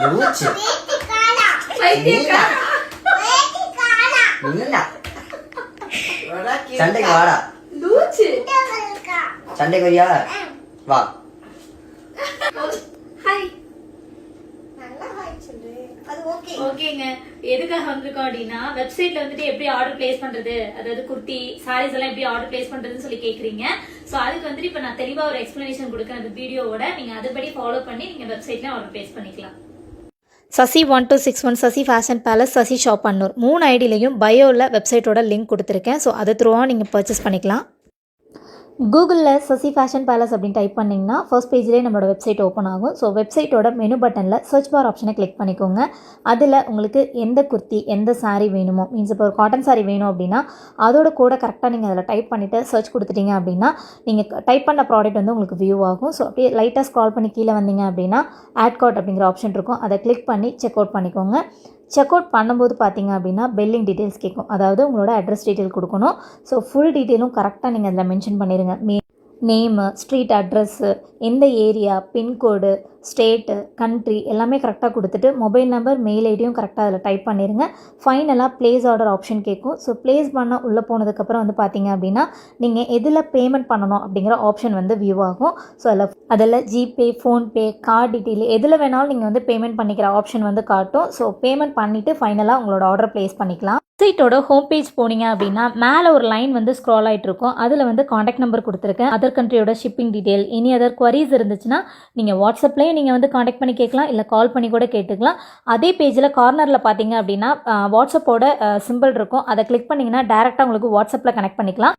லூச்சு இல்லடா சண்டைக்கு வாடா லூச்சு சண்டைக்கு வரியா வா ஹாய் நல்லா ஹாய் சொல்லு அது ஓகே ஓகேங்க எதுக்காக வந்திருக்கோம் அப்படின்னா வெப்சைட்ல வந்துட்டு எப்படி ஆர்டர் பிளேஸ் பண்றது அதாவது குர்த்தி சாரீஸ் எல்லாம் எப்படி ஆர்டர் பிளேஸ் பண்றதுன்னு சொல்லி கேக்குறீங்க சோ அதுக்கு வந்துட்டு இப்ப நான் தெளிவா ஒரு எக்ஸ்பிளனேஷன் கொடுக்கறேன் அந்த வீடியோவோட நீங்க அதுபடி ஃபாலோ பண்ணி நீங்க வெப்சைட்ல ஆர்டர் பிளேஸ் பண்ணிக்கலாம். Sasi 1261 Sasi fashion palace Sasi shop Annur 3 ஐடியிலையும் பயோவில் வெப்சைட்டோட லிங்க் கொடுத்துருக்கேன். ஸோ அது த்ரூவாக நீங்கள் பர்ச்சேஸ் பண்ணிக்கலாம். கூகுளில் சசி ஃபேஷன் பேலஸ் அப்படின்னு டைப் பண்ணிங்கன்னா ஃபர்ஸ்ட் பேஜ்லேயே நம்மளோட வெப்சைட் ஓப்பன் ஆகும். ஸோ வெப்சைட்டோட மெனு பட்டனில் சர்ச் பார் ஆப்ஷனை கிளிக் பண்ணிக்கோங்க. அதில் உங்களுக்கு எந்த குர்த்தி எந்த சாரீ வேணுமோ மீன்ஸ் இப்போ ஒரு காட்டன் சாரீ வேணும் அப்படின்னா அதோட கூட கரெக்டாக நீங்கள் அதில் டைப் பண்ணிவிட்டு சர்ச் கொடுத்துட்டீங்க அப்படின்னா நீங்கள் டைப் பண்ண ப்ராடக்ட் வந்து உங்களுக்கு வியூ ஆகும். ஸோ அப்படியே லைட்டாக ஸ்க்ரால் பண்ணி கீழே வந்தீங்க அப்படின்னா ஆட் கார்ட் அப்படிங்கிற ஆப்ஷன் இருக்கும். அதை கிளிக் பண்ணி செக் அவுட் பண்ணிக்கோங்க. செக் அவுட் பண்ணும்போது பார்த்தீங்க அப்படின்னா பில்லிங் டீட்டெயில்ஸ் கேட்கும். அதாவது உங்களோட அட்ரஸ் டீட்டெயில் கொடுக்கணும். ஸோ ஃபுல் டீட்டெயிலும் கரெக்டாக நீங்கள் அதில் மென்ஷன் பண்ணிடுங்க. நேமு, ஸ்ட்ரீட் அட்ரஸ்ஸு, எந்த ஏரியா, பின்கோடு, ஸ்டேட்டு, கண்ட்ரி எல்லாமே கரெக்டாக கொடுத்துட்டு மொபைல் நம்பர் மெயில் ஐடியும் கரெக்டாக அதில் டைப் பண்ணிடுங்க. ஃபைனலாக ப்ளேஸ் ஆர்டர் ஆப்ஷன் கேட்கும். ஸோ ப்ளேஸ் பண்ண உள்ளே போனதுக்கப்புறம் வந்து பார்த்தீங்க அப்படின்னா நீங்கள் எதில் பேமெண்ட் பண்ணணும் அப்படிங்கிற ஆப்ஷன் வந்து வியூ ஆகும். ஸோ அதில் ஜிபே, ஃபோன்பே, கார்டு டீட்டெயில் எதில் வேணாலும் நீங்கள் வந்து பேமெண்ட் பண்ணிக்கிற ஆப்ஷன் வந்து காட்டும். ஸோ பேமெண்ட் பண்ணிவிட்டு ஃபைனலாக உங்களோட ஆர்டர் ப்ளேஸ் பண்ணிக்கலாம். வெப்சைட்டோட ஹோம் பேஜ் போனீங்க அப்படின்னா மேலே ஒரு லைன் வந்து ஸ்க்ரால் ஆகிட்டு இருக்கும். அதில் வந்து காண்டாக்ட் நம்பர் கொடுத்துருக்கேன். அதர் கண்ட்ரியோட shipping detail, any other queries இருந்துச்சுன்னா நீங்கள் வாட்ஸ்அப்லேயே நீங்கள் வந்து காண்டாக்ட் பண்ணி கேட்கலாம், இல்லை கால் பண்ணி கூட கேட்டுக்கலாம். அதே பேஜில் கார்னரில் பார்த்தீங்க அப்படின்னா வாட்ஸ்அப்போட சிம்பிள் இருக்கும். அதை கிளிக் பண்ணிங்கன்னா டேரெக்டாக உங்களுக்கு வாட்ஸ்அப்பில் கனெக்ட் பண்ணிக்கலாம்.